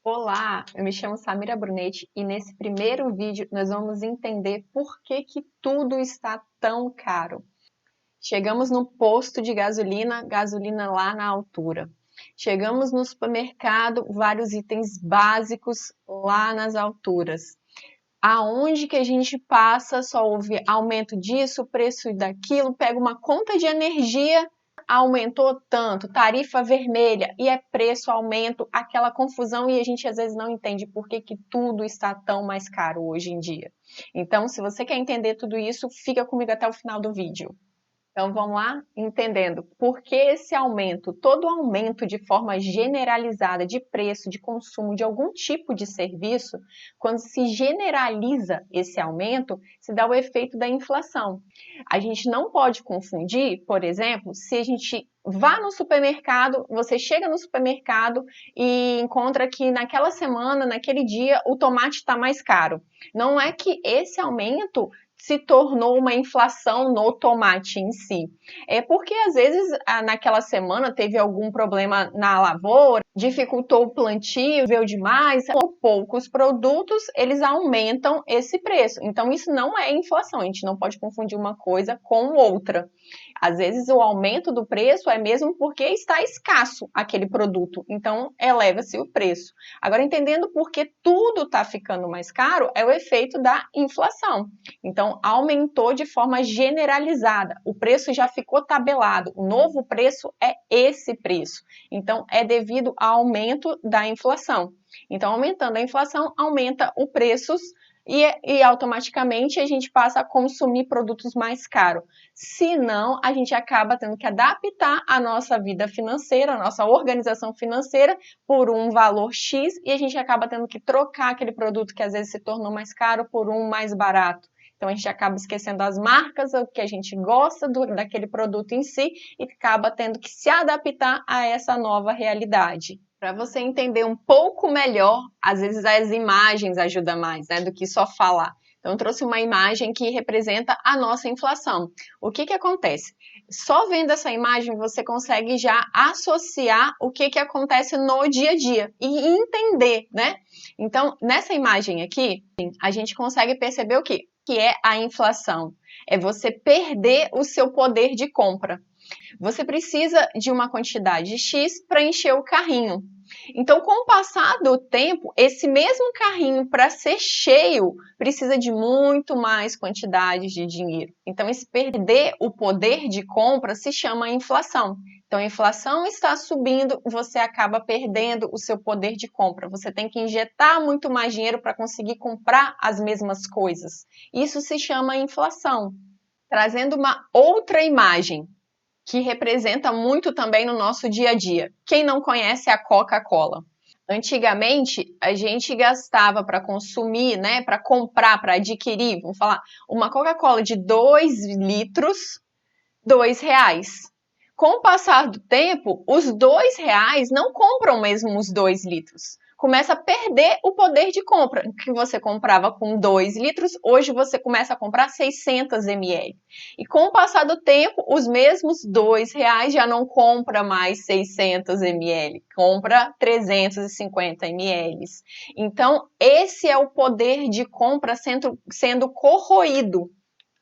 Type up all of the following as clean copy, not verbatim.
Olá, eu me chamo Samira Brunetti e nesse primeiro vídeo nós vamos entender por que tudo está tão caro. Chegamos no posto de gasolina, gasolina lá na altura. Chegamos no supermercado, vários itens básicos lá nas alturas. Aonde que a gente passa, só houve aumento disso, preço daquilo, pega uma conta de energia, aumentou tanto, tarifa vermelha e é preço, aumento, aquela confusão e a gente às vezes não entende por que tudo está tão mais caro hoje em dia. Então, se você quer entender tudo isso, fica comigo até o final do vídeo. Então vamos lá, entendendo por que esse aumento, todo aumento de forma generalizada de preço, de consumo de algum tipo de serviço, quando se generaliza esse aumento, se dá o efeito da inflação. A gente não pode confundir, por exemplo, se a gente vá no supermercado, você chega no supermercado e encontra que naquela semana, naquele dia, o tomate está mais caro. Não é que esse aumento se tornou uma inflação no tomate em si. É porque às vezes naquela semana teve algum problema na lavoura, dificultou o plantio, veio demais, com poucos produtos eles aumentam esse preço. Então isso não é inflação, a gente não pode confundir uma coisa com outra. Às vezes o aumento do preço é mesmo porque está escasso aquele produto, então eleva-se o preço. Agora, entendendo por que tudo está ficando mais caro, é o efeito da inflação. Então, aumentou de forma generalizada. O preço já ficou tabelado. O novo preço é esse preço. Então, é devido ao aumento da inflação. Então, aumentando a inflação, aumenta os preços e automaticamente a gente passa a consumir produtos mais caros. Senão, a gente acaba tendo que adaptar a nossa vida financeira, a nossa organização financeira por um valor X e a gente acaba tendo que trocar aquele produto que às vezes se tornou mais caro por um mais barato. Então a gente acaba esquecendo as marcas, o que a gente gosta daquele produto em si e acaba tendo que se adaptar a essa nova realidade. Para você entender um pouco melhor, às vezes as imagens ajudam mais, né, do que só falar. Então, eu trouxe uma imagem que representa a nossa inflação. O que acontece? Só vendo essa imagem, você consegue já associar o que acontece no dia a dia e entender, né? Então, nessa imagem aqui, a gente consegue perceber o quê? Que é a inflação? É você perder o seu poder de compra. Você precisa de uma quantidade X para encher o carrinho. Então, com o passar do tempo, esse mesmo carrinho, para ser cheio, precisa de muito mais quantidade de dinheiro. Então, esse perder o poder de compra se chama inflação. Então, a inflação está subindo, você acaba perdendo o seu poder de compra. Você tem que injetar muito mais dinheiro para conseguir comprar as mesmas coisas. Isso se chama inflação. Trazendo uma outra imagem, que representa muito também no nosso dia a dia. Quem não conhece a Coca-Cola? Antigamente, a gente gastava para consumir, né, para comprar, para adquirir, vamos falar, uma Coca-Cola de 2 litros, R$ 2. Com o passar do tempo, os R$ 2 não compram mesmo os 2 litros. Começa a perder o poder de compra, que você comprava com 2 litros, hoje você começa a comprar 600 ml. E com o passar do tempo, os mesmos R$ 2 já não compra mais 600 ml, compra 350 ml. Então, esse é o poder de compra sendo corroído.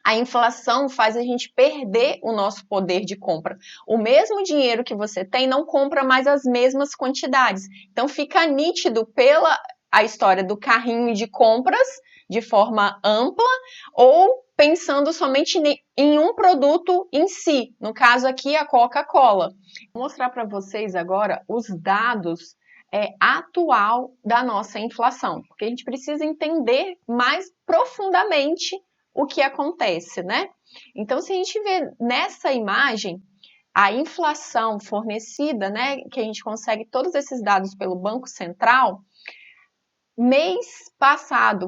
A inflação faz a gente perder o nosso poder de compra. O mesmo dinheiro que você tem não compra mais as mesmas quantidades. Então fica nítido pela a história do carrinho de compras de forma ampla ou pensando somente em um produto em si. No caso aqui, a Coca-Cola. Vou mostrar para vocês agora os dados atual da nossa inflação, porque a gente precisa entender mais profundamente o que acontece, né? Então, se a gente vê nessa imagem a inflação fornecida, né, que a gente consegue todos esses dados pelo Banco Central, mês passado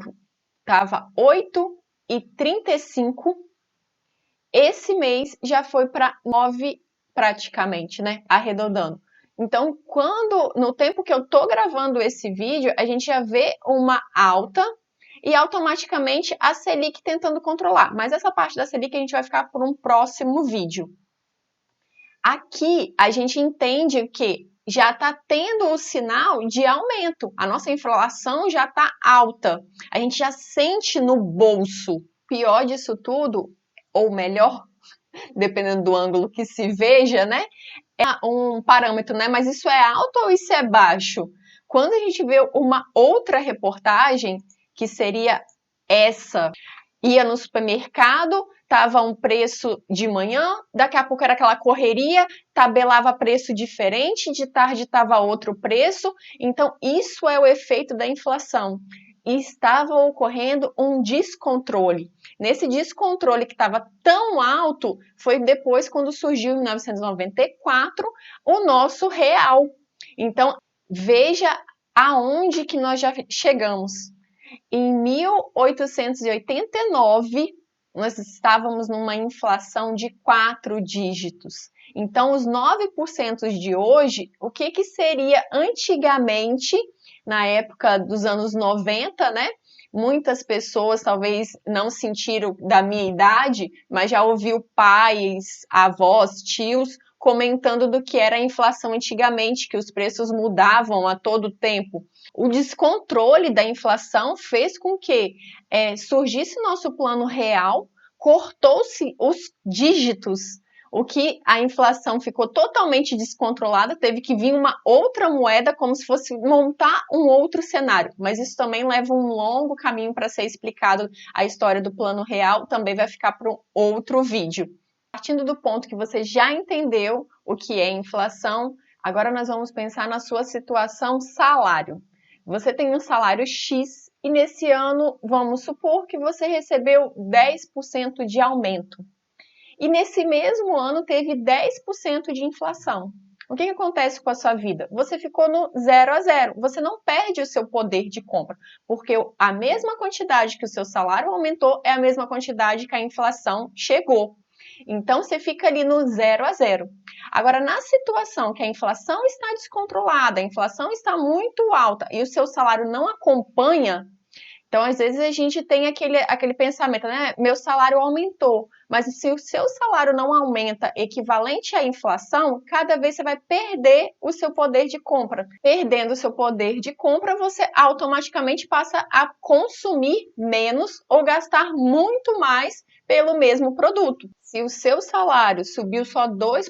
estava 8,35, esse mês já foi para 9 praticamente, né, arredondando. Então, no tempo que eu tô gravando esse vídeo, a gente já vê uma alta e automaticamente a Selic tentando controlar. Mas essa parte da Selic a gente vai ficar por um próximo vídeo. Aqui a gente entende que já está tendo o sinal de aumento. A nossa inflação já está alta. A gente já sente no bolso. Pior disso tudo, ou melhor, dependendo do ângulo que se veja, né? É um parâmetro, né? Mas isso é alto ou isso é baixo? Quando a gente vê uma outra reportagem, que seria essa, ia no supermercado, tava um preço de manhã, daqui a pouco era aquela correria, tabelava preço diferente, de tarde estava outro preço. Então, isso é o efeito da inflação. E estava ocorrendo um descontrole. Nesse descontrole que estava tão alto, foi depois quando surgiu em 1994 o nosso real. Então, veja aonde que nós já chegamos. Em 1889, nós estávamos numa inflação de 4 dígitos. Então, os 9% de hoje, o que seria antigamente, na época dos anos 90, né? Muitas pessoas talvez não sentiram da minha idade, mas já ouviu pais, avós, tios comentando do que era a inflação antigamente, que os preços mudavam a todo tempo. O descontrole da inflação fez com que surgisse nosso plano real, cortou-se os dígitos, o que a inflação ficou totalmente descontrolada, teve que vir uma outra moeda, como se fosse montar um outro cenário. Mas isso também leva um longo caminho para ser explicado. A história do plano real também vai ficar para um outro vídeo. Partindo do ponto que você já entendeu o que é inflação, agora nós vamos pensar na sua situação salário. Você tem um salário X e nesse ano, vamos supor que você recebeu 10% de aumento. E nesse mesmo ano teve 10% de inflação. O que acontece com a sua vida? Você ficou no 0 a 0. Você não perde o seu poder de compra, porque a mesma quantidade que o seu salário aumentou é a mesma quantidade que a inflação chegou. Então, você fica ali no 0 a 0. Agora, na situação que a inflação está descontrolada, a inflação está muito alta e o seu salário não acompanha, então, às vezes, a gente tem aquele pensamento, né? Meu salário aumentou, mas se o seu salário não aumenta equivalente à inflação, cada vez você vai perder o seu poder de compra. Perdendo o seu poder de compra, você automaticamente passa a consumir menos ou gastar muito mais pelo mesmo produto. Se o seu salário subiu só 2%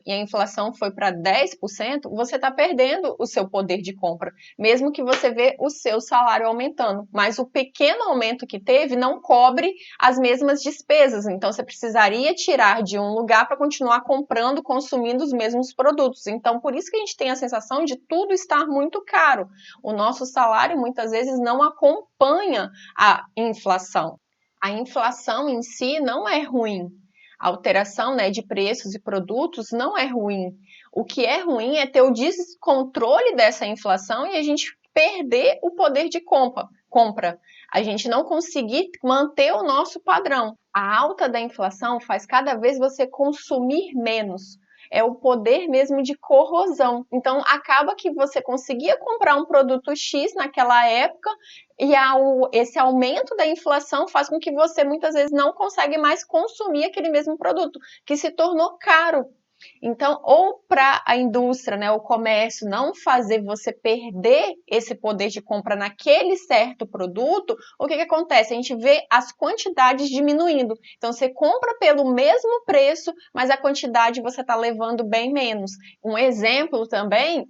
e a inflação foi para 10%, você está perdendo o seu poder de compra, mesmo que você vê o seu salário aumentando. Mas o pequeno aumento que teve não cobre as mesmas despesas, então você precisaria tirar de um lugar para continuar comprando, consumindo os mesmos produtos. Então, por isso que a gente tem a sensação de tudo estar muito caro. O nosso salário muitas vezes não acompanha a inflação. A inflação em si não é ruim. A alteração, né, de preços e produtos não é ruim. O que é ruim é ter o descontrole dessa inflação e a gente perder o poder de compra. A gente não conseguir manter o nosso padrão. A alta da inflação faz cada vez você consumir menos. É o poder mesmo de corrosão. Então, acaba que você conseguia comprar um produto X naquela época e esse aumento da inflação faz com que você muitas vezes não consegue mais consumir aquele mesmo produto, que se tornou caro. Então, ou para a indústria, né, o comércio não fazer você perder esse poder de compra naquele certo produto, o que acontece? A gente vê as quantidades diminuindo. Então, você compra pelo mesmo preço, mas a quantidade você está levando bem menos. Um exemplo também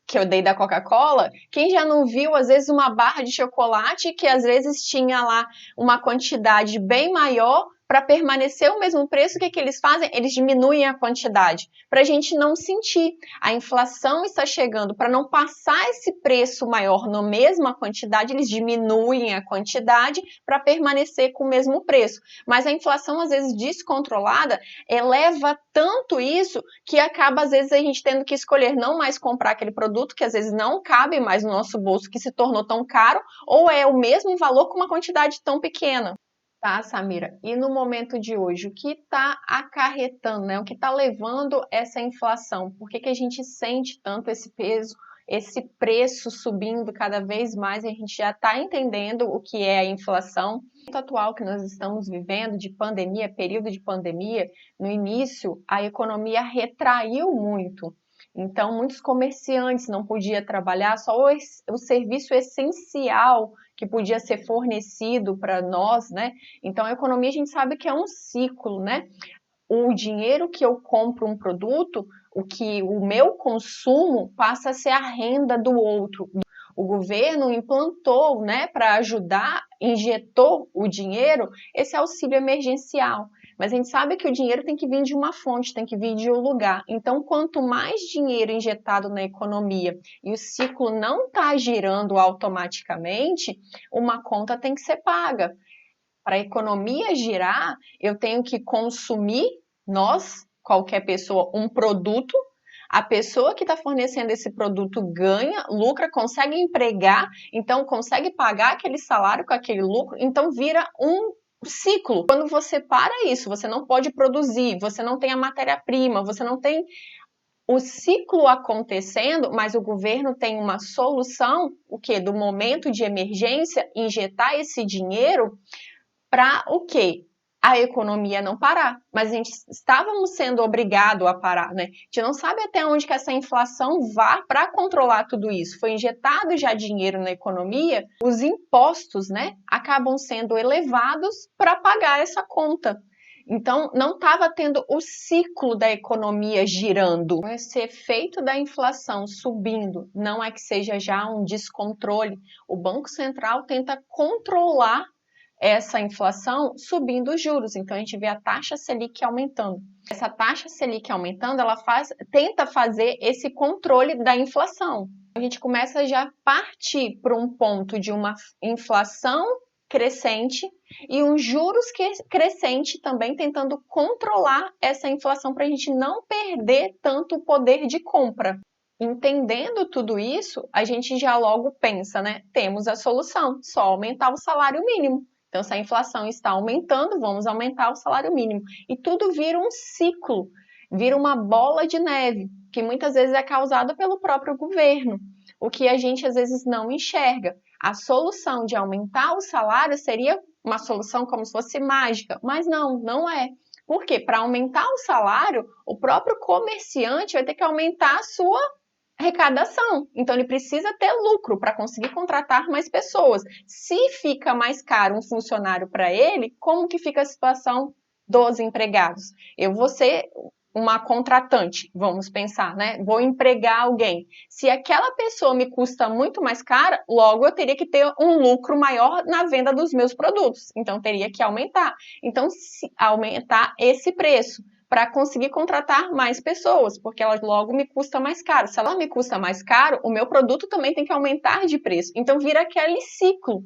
que eu dei da Coca-Cola, quem já não viu, às vezes, uma barra de chocolate que às vezes tinha lá uma quantidade bem maior, para permanecer o mesmo preço, o que eles fazem? Eles diminuem a quantidade, para a gente não sentir. A inflação está chegando, para não passar esse preço maior na mesma quantidade, eles diminuem a quantidade para permanecer com o mesmo preço. Mas a inflação, às vezes, descontrolada, eleva tanto isso que acaba, às vezes, a gente tendo que escolher não mais comprar aquele produto que, às vezes, não cabe mais no nosso bolso, que se tornou tão caro, ou é o mesmo valor com uma quantidade tão pequena. Tá, Samira. E no momento de hoje, o que está acarretando, né? O que está levando essa inflação? Por que a gente sente tanto esse peso, esse preço subindo cada vez mais? E a gente já está entendendo o que é a inflação. No atual que nós estamos vivendo, de pandemia, período de pandemia, no início a economia retraiu muito. Então, muitos comerciantes não podiam trabalhar, só o serviço essencial que podia ser fornecido para nós, né? Então, a economia a gente sabe que é um ciclo, né? O dinheiro que eu compro um produto, o meu consumo passa a ser a renda do outro. O governo implantou, né, para ajudar, injetou o dinheiro, esse auxílio emergencial. Mas a gente sabe que o dinheiro tem que vir de uma fonte, tem que vir de um lugar. Então, quanto mais dinheiro injetado na economia e o ciclo não está girando automaticamente, uma conta tem que ser paga. Para a economia girar, eu tenho que consumir, qualquer pessoa, um produto. A pessoa que está fornecendo esse produto ganha, lucra, consegue empregar, então consegue pagar aquele salário com aquele lucro, então vira um ciclo. Quando você para isso, você não pode produzir, você não tem a matéria-prima, você não tem o ciclo acontecendo, mas o governo tem uma solução, o que? Do momento de emergência, injetar esse dinheiro para o quê? A economia não parar. Mas a gente estávamos sendo obrigado a parar, né? A gente não sabe até onde que essa inflação vá para controlar tudo isso. Foi injetado já dinheiro na economia, os impostos, né, acabam sendo elevados para pagar essa conta. Então, não estava tendo o ciclo da economia girando. Esse efeito da inflação subindo não é que seja já um descontrole. O Banco Central tenta controlar essa inflação subindo os juros. Então, a gente vê a taxa Selic aumentando. Essa taxa Selic aumentando, ela tenta fazer esse controle da inflação. A gente começa já a partir para um ponto de uma inflação crescente e um juros crescente também, tentando controlar essa inflação para a gente não perder tanto o poder de compra. Entendendo tudo isso, a gente já logo pensa, né? Temos a solução, só aumentar o salário mínimo. Então, se a inflação está aumentando, vamos aumentar o salário mínimo. E tudo vira um ciclo, vira uma bola de neve, que muitas vezes é causada pelo próprio governo, o que a gente às vezes não enxerga. A solução de aumentar o salário seria uma solução como se fosse mágica, mas não é. Por quê? Para aumentar o salário, o próprio comerciante vai ter que aumentar a sua arrecadação. Então, ele precisa ter lucro para conseguir contratar mais pessoas. Se fica mais caro um funcionário para ele, como que fica a situação dos empregados? Eu vou ser uma contratante, vamos pensar, né? Vou empregar alguém. Se aquela pessoa me custa muito mais cara, logo eu teria que ter um lucro maior na venda dos meus produtos. Então, teria que aumentar. Então, se aumentar esse preço para conseguir contratar mais pessoas, porque ela logo me custa mais caro. Se ela me custa mais caro, o meu produto também tem que aumentar de preço. Então vira aquele ciclo.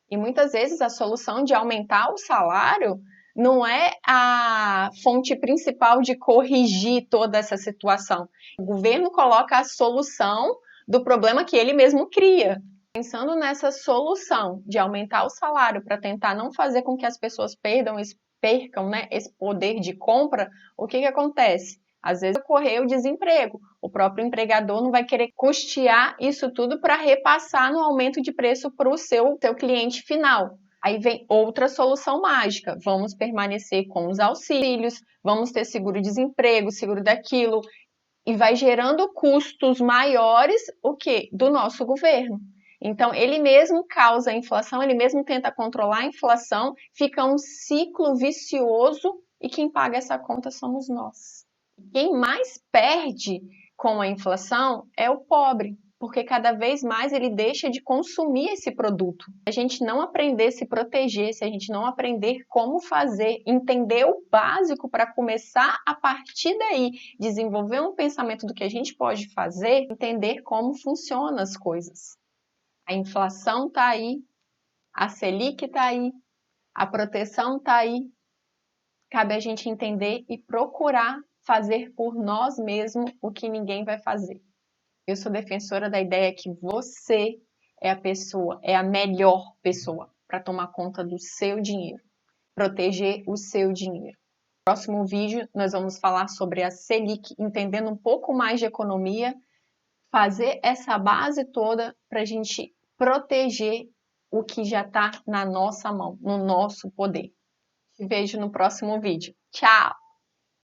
E muitas vezes a solução de aumentar o salário não é a fonte principal de corrigir toda essa situação. O governo coloca a solução do problema que ele mesmo cria. Pensando nessa solução de aumentar o salário para tentar não fazer com que as pessoas percam, né, esse poder de compra, o que acontece? Às vezes ocorreu o desemprego, o próprio empregador não vai querer custear isso tudo para repassar no aumento de preço para o seu cliente final. Aí vem outra solução mágica, vamos permanecer com os auxílios, vamos ter seguro-desemprego, seguro daquilo, e vai gerando custos maiores, o quê? Do nosso governo. Então, ele mesmo causa a inflação, ele mesmo tenta controlar a inflação, fica um ciclo vicioso e quem paga essa conta somos nós. Quem mais perde com a inflação é o pobre, porque cada vez mais ele deixa de consumir esse produto. Se a gente não aprender a se proteger, se a gente não aprender como fazer, entender o básico para começar a partir daí, desenvolver um pensamento do que a gente pode fazer, entender como funcionam as coisas. A inflação está aí, a Selic está aí, a proteção está aí. Cabe a gente entender e procurar fazer por nós mesmos o que ninguém vai fazer. Eu sou defensora da ideia que você é a pessoa, é a melhor pessoa para tomar conta do seu dinheiro, proteger o seu dinheiro. No próximo vídeo, nós vamos falar sobre a Selic, entendendo um pouco mais de economia, fazer essa base toda para a gente proteger o que já está na nossa mão, no nosso poder. Te vejo no próximo vídeo. Tchau!